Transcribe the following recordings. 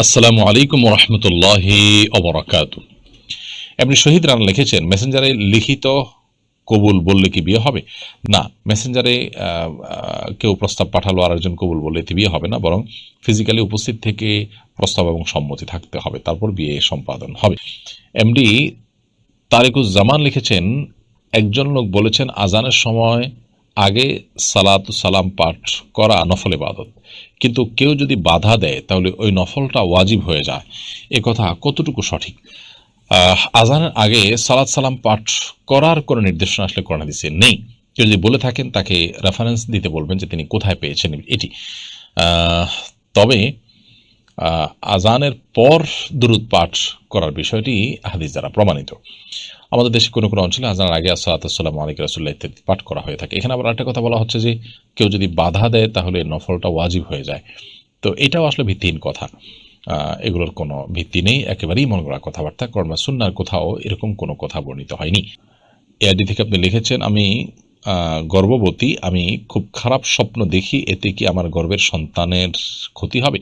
আসসালামু আলাইকুম রহমতুল্লাহি অবরাকাতু। আপনি শহীদ রানা লিখেছেন, মেসেঞ্জারে লিখিত কবুল বললে কি বিয়ে হবে? না, মেসেঞ্জারে কেউ প্রস্তাব পাঠালো আর একজন কবুল বললে এতে বিয়ে হবে না, বরং ফিজিক্যালি উপস্থিত থেকে প্রস্তাব এবং সম্মতি থাকতে হবে, তারপর বিয়ে সম্পাদন হবে। এমডি তারেকুজ্জামান লিখেছেন, একজন লোক বলেছেন আজানের সময় আগে সালাত সালাম পাঠ করা নফল ইবাদত, কিন্তু কেউ যদি বাধা দেয় তাহলে ওই নফলটা ওয়াজিব হয়ে যায়। এ কথা কতটুকু সঠিক? আজানের আগে সালাত সালাম পাঠ করার কোনো নির্দেশনা আসলে কোরআন হাদিসে নেই। কেউ যদি বলে থাকেন তাকে রেফারেন্স দিতে বলবেন যে তিনি কোথায় পেয়েছেন এটি। আহ, তবে আজানের পর দুরুদ পাঠ করার বিষয়টি হাদিস দ্বারা প্রমাণিত। আমাদের দেশে কোনো কোনো অঞ্চলে আজানের আগে আসসালামু আলাইকুম রাসূলুল্লাহ ইত্যাদি পাঠ করা হয়ে থাকে। এখানে আবার একটা কথা বলা হচ্ছে যে কেউ যদি বাধা দেয় তাহলে নফলটা ওয়াজিব হয়ে যায়। তো এটাও আসলে ভিত্তিহীন কথা। এগুলোর কোনো ভিত্তি নেই, একেবারেই মন গড়া কথাবার্তা। কারণ সুন্নাহর কোথাও এরকম কোনো কথা বর্ণিত হয়নি। এআইডি থেকে আপনি লিখেছেন, আমি গর্ভবতী, আমি খুব খারাপ স্বপ্ন দেখি, এতে কি আমার গর্ভের সন্তানের ক্ষতি হবে?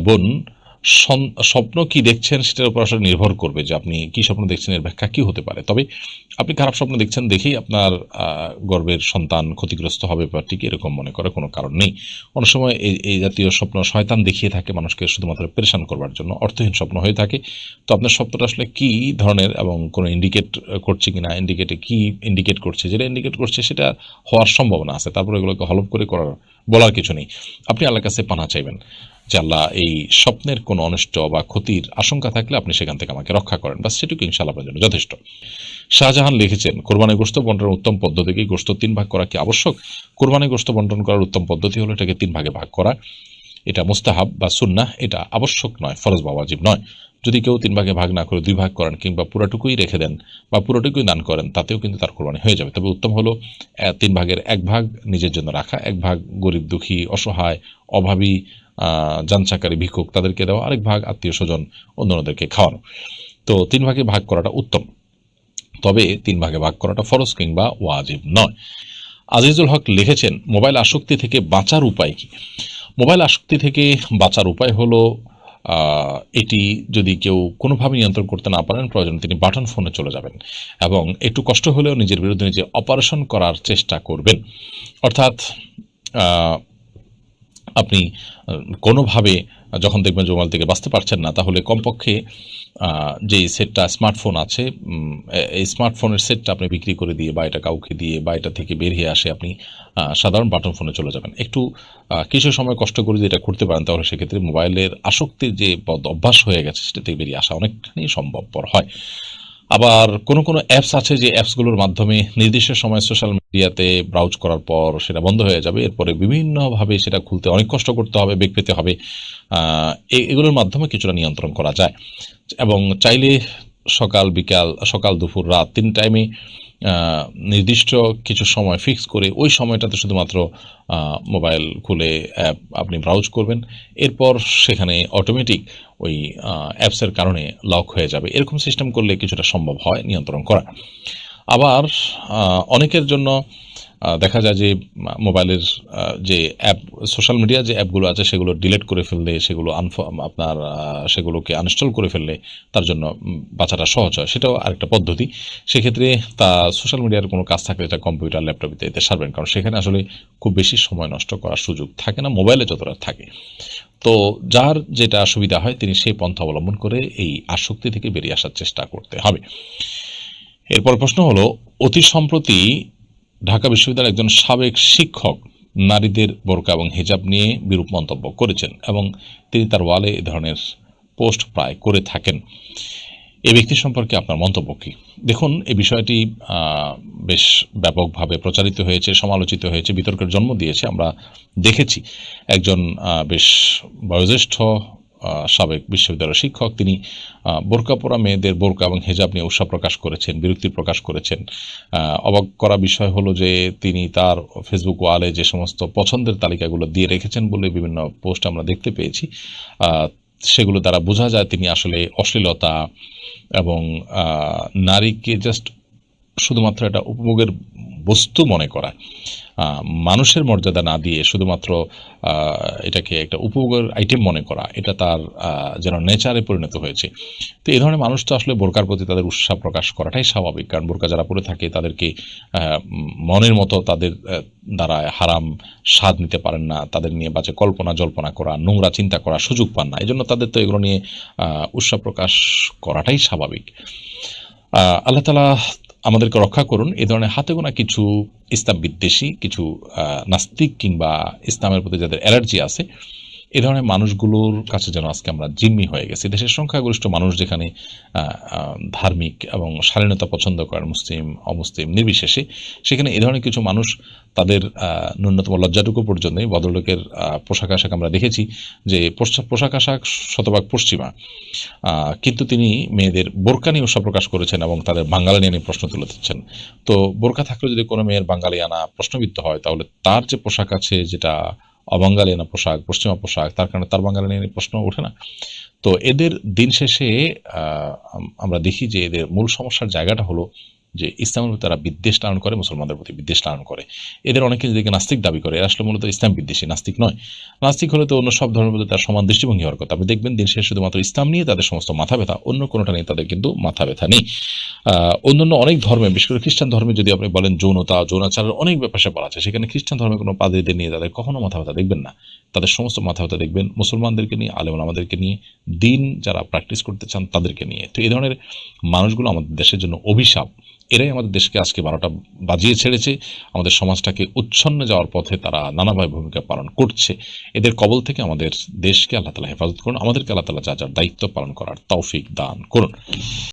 বোন, স্বপ্ন কি দেখছেন সেটার উপর আসলে নির্ভর করবে যে আপনি কি স্বপ্ন দেখছেন, এর ব্যাখ্যা কি হতে পারে। তবে আপনি খারাপ স্বপ্ন দেখছেন দেখেই আপনার গর্ভের সন্তান ক্ষতিগ্রস্ত হবে বা ঠিক এরকম মনে করার কোনো কারণ নেই। অনেক সময় এই জাতীয় স্বপ্ন শয়তান দেখিয়ে থাকে মানুষকে শুধুমাত্র পেরেশান করবার জন্য, অর্থহীন স্বপ্ন হয়ে থাকে। তো আপনার স্বপ্নটা আসলে কি ধরনের এবং কোনো ইন্ডিকেট করছে কিনা, ইন্ডিকেটে কি ইন্ডিকেট করছে, যেটা ইন্ডিকেট করছে সেটা হওয়ার সম্ভাবনা আছে, তারপরে এগুলোকে হলফ করে বলার কিছু নেই। আপনি আল্লাহর কাছে পানা চাইবেন যে আল্লাহ, এই স্বপ্নের কোনো অনিষ্ট বা ক্ষতির আশঙ্কা থাকলে আপনি সেখান থেকে আমাকে রক্ষা করেন, বাস সেটুকু ইনশাআল্লাহ আপনার জন্য যথেষ্ট। শাহজাহান লিখেছেন, কোরবানি গোশত বন্টনের উত্তম পদ্ধতি কি? গোশত 3 ভাগ করা কি আবশ্যক? কোরবানি গোশত বন্টন করার উত্তম পদ্ধতি হলো এটাকে 3 ভাগে ভাগ করা। এটা মুস্তাহাব বা সুন্নাহ, এটা আবশ্যক নয়, ফরজ বা ওয়াজিব নয়। যদি কেউ 3 ভাগে ভাগ না করে 2 ভাগ করেন কিংবা পুরাটুকুই রেখে দেন বা পুরোটুকুই দান করেন, তাতেও কিন্তু তার কোরবানি হয়ে যাবে। তবে উত্তম হলো 3 ভাগের 1 ভাগ নিজের জন্য রাখা, 1 ভাগ গরিব দুঃখী অসহায় অভাবী যানচাকারী ভিক্ষুক তাদেরকে দেওয়া, আরেক ভাগ আত্মীয় স্বজন অন্যদেরকে খাওয়ানো। তো 3 ভাগে ভাগ করাটা উত্তম, তবে 3 ভাগে ভাগ করাটা ফরজ কিংবা ওয়াজিব নয়। আজিজুল হক লিখেছেন, মোবাইল আসক্তি থেকে বাঁচার উপায় কি? মোবাইল আসক্তি থেকে বাঁচার উপায় হলো, এটি যদি কেউ কোনোভাবে নিয়ন্ত্রণ করতে না পারেন, প্রয়োজন তিনি বাটন ফোনে চলে যাবেন এবং একটু কষ্ট হলেও নিজের বিরুদ্ধে নিজে অপারেশন করার চেষ্টা করবেন। অর্থাৎ আপনি কোনোভাবে যখন দেখবেন যে মোবাইল থেকে বাঁচতে পারছেন না, তাহলে কমপক্ষে যে সেটটা স্মার্টফোন আছে, এই স্মার্টফোনের সেটটা আপনি বিক্রি করে দিয়ে বা এটা কাউকে দিয়ে বা এটা থেকে বেরিয়ে আসে আপনি সাধারণ বাটন ফোনে চলে যাবেন। একটু কিছু সময় কষ্ট করে যদি এটা করতে পারেন, তাহলে সেক্ষেত্রে মোবাইলের আসক্তির যে অভ্যাস হয়ে গেছে সেটা থেকে বেরিয়ে আসা অনেকখানি সম্ভবপর হয়। আবার কোনো কোনো অ্যাপস আছে যে অ্যাপসগুলোর মাধ্যমে নির্দিষ্ট সময় সোশ্যাল মিডিয়াতে ব্রাউজ করার পর সেটা বন্ধ হয়ে যাবে, এরপরে বিভিন্নভাবে সেটা খুলতে অনেক কষ্ট করতে হবে, বেগ পেতে হবে। এগুলোর মাধ্যমে কিছুটা নিয়ন্ত্রণ করা যায় এবং চাইলে সকাল বিকাল, সকাল দুপুর রাত 3 টাইমে নির্দিষ্ট কিছু সময় ফিক্স করে ওই সময়টাতে শুধুমাত্র মোবাইল খুলে অ্যাপ আপনি ব্রাউজ করবেন, এরপর সেখানে অটোমেটিক ওই অ্যাপসের কারণে লক হয়ে যাবে। এরকম সিস্টেম করলে কিছুটা সম্ভব হয় নিয়ন্ত্রণ করা। আবার অনেকের জন্য দেখা যায় যে মোবাইলের যে অ্যাপ, সোশ্যাল মিডিয়া যে অ্যাপগুলো আছে সেগুলো ডিলিট করে ফেললে, সেগুলো আপনার সেগুলোকে আনইনস্টল করে ফেললে তার জন্য বাঁচাটা সহজ হয়, সেটাও আরেকটা পদ্ধতি। সেক্ষেত্রে তা সোশ্যাল মিডিয়ার কোনো কাজ থাকলে এটা কম্পিউটার ল্যাপটপ ইত্যাদিতে সারবেন, কারণ সেখানে আসলে খুব বেশি সময় নষ্ট করার সুযোগ থাকে না, মোবাইলে যতটা থাকে। তো যার যেটা সুবিধা হয় তিনি সেই পন্থা অবলম্বন করে এই আসক্তি থেকে বেরিয়ে আসার চেষ্টা করতে হবে। এরপর প্রশ্ন হলো, অতি সম্প্রতি ঢাকা বিশ্ববিদ্যালয়ের একজন সাবেক শিক্ষক নারীদের বোরকা এবং হিজাব নিয়ে বিরূপ মন্তব্য করেছেন এবং তিনি তার ওয়ালে এ ধরনের পোস্ট প্রায় করে থাকেন। এই ব্যক্তি সম্পর্কে আপনার মন্তব্য কী? দেখুন, এই বিষয়টি বেশ ব্যাপকভাবে প্রচারিত হয়েছে, সমালোচিত হয়েছে, বিতর্কের জন্ম দিয়েছে। আমরা দেখেছি একজন বেশ বয়োজ্যেষ্ঠ সাবেক বিশ্ববিদ্যালয়ের শিক্ষক, তিনি বোরকা পরা মেয়েদের বোরকা এবং হেজাব নিয়ে উৎসাহ প্রকাশ করেছেন, বিরক্তি প্রকাশ করেছেন। অবাক করা বিষয় হলো যে তিনি তার ফেসবুক ওয়ালে যে সমস্ত পছন্দের তালিকাগুলো দিয়ে রেখেছেন বলে বিভিন্ন পোস্ট আমরা দেখতে পেয়েছি, সেগুলো দ্বারা বোঝা যায় তিনি আসলে অশ্লীলতা এবং নারীকে জাস্ট শুধুমাত্র একটা উপভোগের বস্তু মনে করা, মানুষের মর্যাদা না দিয়ে শুধুমাত্র এটাকে একটা উপভোগের আইটেম মনে করা, এটা তার যেন নেচারে পরিণত হয়েছে। তো এই ধরনের মানুষ তো আসলে বোরকার প্রতি তাদের উৎসাহ প্রকাশ করাটাই স্বাভাবিক, কারণ বোরকা যারা পরে থাকে তাদেরকে মনের মতো তাদের দ্বারা হারাম স্বাদ নিতে পারেন না, তাদের নিয়ে বাজে কল্পনা জল্পনা করা, নোংরা চিন্তা করা সুযোগ পান না, এই জন্য তাদের তো এগুলো নিয়ে উৎসাহ প্রকাশ করাটাই স্বাভাবিক। আল্লাহ তাআলা আমাদেরকে রক্ষা করুন এই ধরনের হাতে গোনা কিছু ইসলাম বিদ্বেষী, কিছু নাস্তিক কিংবা ইসলামের প্রতি যাদের অ্যালার্জি আছে, এই ধরনের মানুষগুলোর কাছে যেন আজকে আমরা জিম্মি হয়ে গেছি। দেশের সংখ্যাগরিষ্ঠ মানুষ যেখানে ধার্মিক এবং শালীনতা পছন্দ করেন, মুসলিম অমুসলিম নির্বিশেষে, সেখানে এই ধরনের কিছু মানুষ তাদের ন্যূনতম লজ্জাটুকু পর্যন্ত নেই। ভদ্রলোকের পোশাক আশাক আমরা দেখেছি যে পোশাক আশাক শতভাগ পশ্চিমা, কিন্তু তিনি মেয়েদের বোরকা নিয়ে উৎসাহ প্রকাশ করেছেন এবং তাদের বাঙালিয়ানা নিয়ে প্রশ্ন তুলে দিচ্ছেন। তো বোরকা থাকলে যদি কোনো মেয়ের বাঙালিয়ানা প্রশ্নবিদ্ধ হয়, তাহলে তার যে পোশাক আছে যেটা অবাঙালিয়ানা পোশাক, পশ্চিমা পোশাক, তার কারণে তার বাঙালিয়ানা নিয়ে প্রশ্ন ওঠে না। তো এদের দিন শেষে আমরা দেখি যে এদের মূল সমস্যার জায়গাটা হলো যে ইসলামের প্রতি তারা বিদ্বেষ লালন করে, মুসলমানদের প্রতি বিদ্বেষ লালন করে। এদের অনেকে নিজেকে নাস্তিক দাবি করে, এরা আসলে মূলত ইসলাম বিদ্বেষী, নাস্তিক নয়। নাস্তিক হলে তো অন্য সব ধর্মের প্রতি তার সমান দৃষ্টিভঙ্গি হওয়ার কথা। আপনি দেখবেন দিন শেষে শুধুমাত্র ইসলাম নিয়ে তাদের সমস্ত মাথা ব্যথা, অন্য কোনোটা নিয়ে তাদের কিন্তু মাথা ব্যথা নেই। অন্যান্য অনেক ধর্মে, বিশেষ করে খ্রিস্টান ধর্মে যদি আপনি বলেন যৌনতা, যৌনাচারের অনেক ব্যাপার স্যাপার আছে, সেখানে খ্রিস্টান ধর্মে কোনো পাদ্রীদের নিয়ে তাদের কখনো মাথা ব্যথা দেখবেন না। তাদের সমস্ত মাথা ব্যথা দেখবেন মুসলমানদেরকে নিয়ে, আলেম ওলামাদেরকে নিয়ে, দিন যারা প্র্যাকটিস করতে চান তাদেরকে নিয়ে। তো এই ধরনের মানুষগুলো আমাদের দেশের জন্য অভিশাপ। এরাই আমাদের দেশকে আজকে 12টা বাজিয়ে ছেড়েছে, আমাদের সমাজটাকে উচ্ছন্নে যাওয়ার পথে তারা নানাভাবে ভূমিকা পালন করছে। এদের কবল থেকে আমাদের দেশকে আল্লাহ তাআলা হেফাজত করুন, আমাদেরকে আল্লাহ তাআলা যার যার দায়িত্ব পালন করার তৌফিক দান করুন।